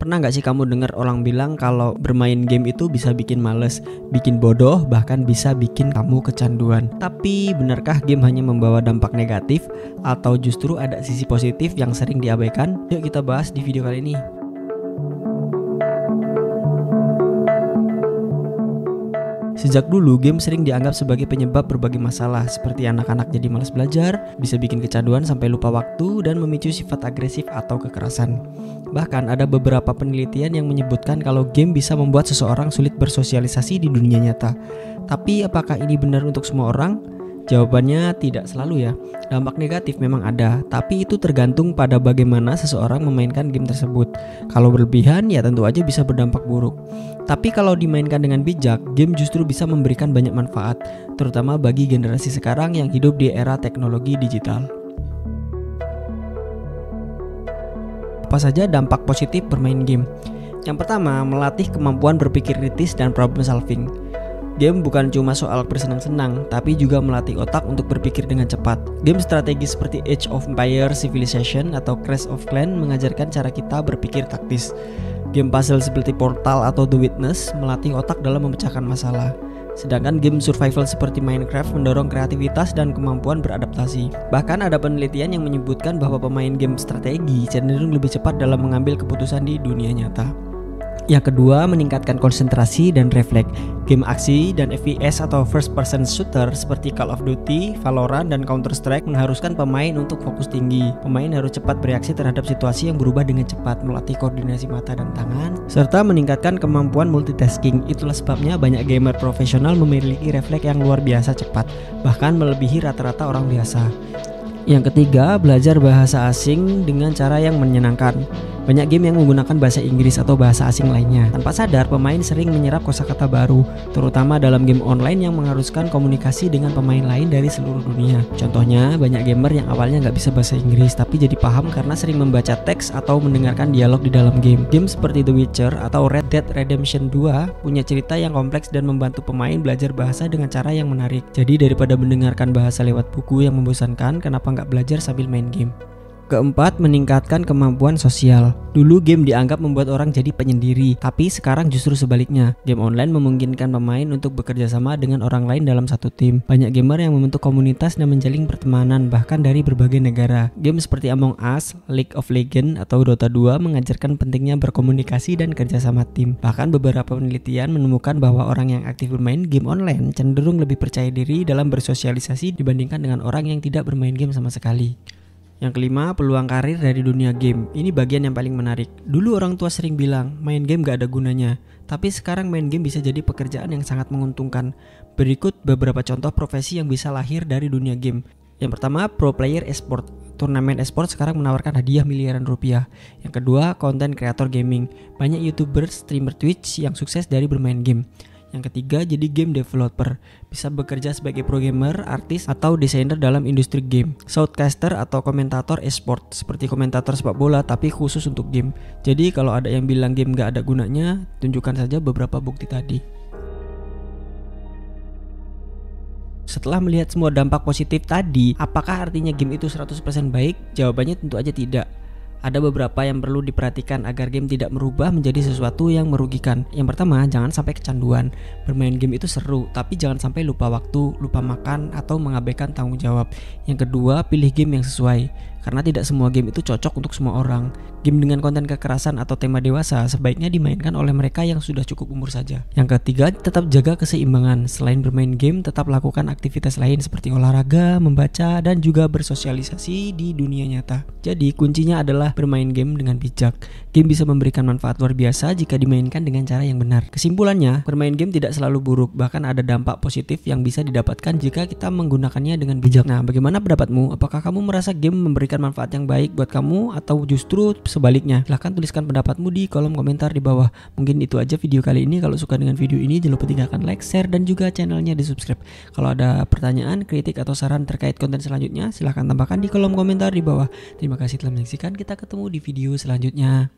Pernah nggak sih kamu dengar orang bilang kalau bermain game itu bisa bikin males, bikin bodoh, bahkan bisa bikin kamu kecanduan. Tapi benarkah game hanya membawa dampak negatif atau justru ada sisi positif yang sering diabaikan? Yuk kita bahas di video kali ini. Sejak dulu, game sering dianggap sebagai penyebab berbagai masalah seperti anak-anak jadi malas belajar, bisa bikin kecanduan sampai lupa waktu, dan memicu sifat agresif atau kekerasan. Bahkan ada beberapa penelitian yang menyebutkan kalau game bisa membuat seseorang sulit bersosialisasi di dunia nyata. Tapi apakah ini benar untuk semua orang? Jawabannya tidak selalu ya. Dampak negatif memang ada, tapi itu tergantung pada bagaimana seseorang memainkan game tersebut. Kalau berlebihan ya tentu aja bisa berdampak buruk. Tapi kalau dimainkan dengan bijak, game justru bisa memberikan banyak manfaat, terutama bagi generasi sekarang yang hidup di era teknologi digital. Apa saja dampak positif bermain game? Yang pertama, melatih kemampuan berpikir kritis dan problem solving. Game bukan cuma soal bersenang-senang, tapi juga melatih otak untuk berpikir dengan cepat. Game strategi seperti Age of Empires, Civilization, atau Clash of Clans mengajarkan cara kita berpikir taktis. Game puzzle seperti Portal atau The Witness melatih otak dalam memecahkan masalah. Sedangkan game survival seperti Minecraft mendorong kreativitas dan kemampuan beradaptasi. Bahkan ada penelitian yang menyebutkan bahwa pemain game strategi cenderung lebih cepat dalam mengambil keputusan di dunia nyata. Yang kedua, meningkatkan konsentrasi dan refleks. Game aksi dan FPS atau first person shooter seperti Call of Duty, Valorant, dan Counter-Strike mengharuskan pemain untuk fokus tinggi. Pemain harus cepat bereaksi terhadap situasi yang berubah dengan cepat, melatih koordinasi mata dan tangan, serta meningkatkan kemampuan multitasking. Itulah sebabnya banyak gamer profesional memiliki refleks yang luar biasa cepat, bahkan melebihi rata-rata orang biasa. Yang ketiga, belajar bahasa asing dengan cara yang menyenangkan. Banyak game yang menggunakan bahasa Inggris atau bahasa asing lainnya. Tanpa sadar, pemain sering menyerap kosakata baru, terutama dalam game online yang mengharuskan komunikasi dengan pemain lain dari seluruh dunia. Contohnya, banyak gamer yang awalnya nggak bisa bahasa Inggris, tapi jadi paham karena sering membaca teks atau mendengarkan dialog di dalam game. Game seperti The Witcher atau Red Dead Redemption 2 punya cerita yang kompleks dan membantu pemain belajar bahasa dengan cara yang menarik. Jadi daripada mendengarkan bahasa lewat buku yang membosankan, kenapa nggak belajar sambil main game? Keempat, meningkatkan kemampuan sosial. Dulu game dianggap membuat orang jadi penyendiri, tapi sekarang justru sebaliknya. Game online memungkinkan pemain untuk bekerja sama dengan orang lain dalam satu tim. Banyak gamer yang membentuk komunitas dan menjalin pertemanan bahkan dari berbagai negara. Game seperti Among Us, League of Legends, atau Dota 2 mengajarkan pentingnya berkomunikasi dan kerja sama tim. Bahkan beberapa penelitian menemukan bahwa orang yang aktif bermain game online cenderung lebih percaya diri dalam bersosialisasi dibandingkan dengan orang yang tidak bermain game sama sekali. Yang kelima, peluang karir dari dunia game. Ini bagian yang paling menarik. Dulu orang tua sering bilang, main game gak ada gunanya. Tapi sekarang main game bisa jadi pekerjaan yang sangat menguntungkan. Berikut beberapa contoh profesi yang bisa lahir dari dunia game. Yang pertama, pro player esport. Turnamen esport sekarang menawarkan hadiah miliaran rupiah. Yang kedua, content creator gaming. Banyak youtuber, streamer Twitch yang sukses dari bermain game. Yang ketiga, jadi game developer. Bisa bekerja sebagai programmer, artis, atau desainer dalam industri game. Shoutcaster atau komentator esport, seperti komentator sepak bola tapi khusus untuk game. Jadi kalau ada yang bilang game gak ada gunanya, tunjukkan saja beberapa bukti tadi. Setelah melihat semua dampak positif tadi, apakah artinya game itu 100% baik? Jawabannya tentu aja tidak. Ada beberapa yang perlu diperhatikan agar game tidak merubah menjadi sesuatu yang merugikan. Yang pertama, jangan sampai kecanduan. Bermain game itu seru, tapi jangan sampai lupa waktu, lupa makan, atau mengabaikan tanggung jawab. Yang kedua, pilih game yang sesuai. Karena tidak semua game itu cocok untuk semua orang. Game dengan konten kekerasan atau tema dewasa sebaiknya dimainkan oleh mereka yang sudah cukup umur saja. Yang ketiga, tetap jaga keseimbangan. Selain bermain game, tetap lakukan aktivitas lain seperti olahraga, membaca, dan juga bersosialisasi di dunia nyata. Jadi, kuncinya adalah bermain game dengan bijak. Game bisa memberikan manfaat luar biasa jika dimainkan dengan cara yang benar. Kesimpulannya, bermain game tidak selalu buruk, bahkan ada dampak positif yang bisa didapatkan jika kita menggunakannya dengan bijak. Nah, bagaimana pendapatmu? Apakah kamu merasa game memberikan manfaat yang baik buat kamu atau justru sebaliknya? Silahkan tuliskan pendapatmu di kolom komentar di bawah. Mungkin itu aja video kali ini. Kalau suka dengan video ini, jangan lupa tinggalkan like, share, dan juga channelnya di subscribe. Kalau ada pertanyaan, kritik, atau saran terkait konten selanjutnya, silahkan tambahkan di kolom komentar di bawah. Terima kasih telah menyaksikan. Kita ketemu di video selanjutnya.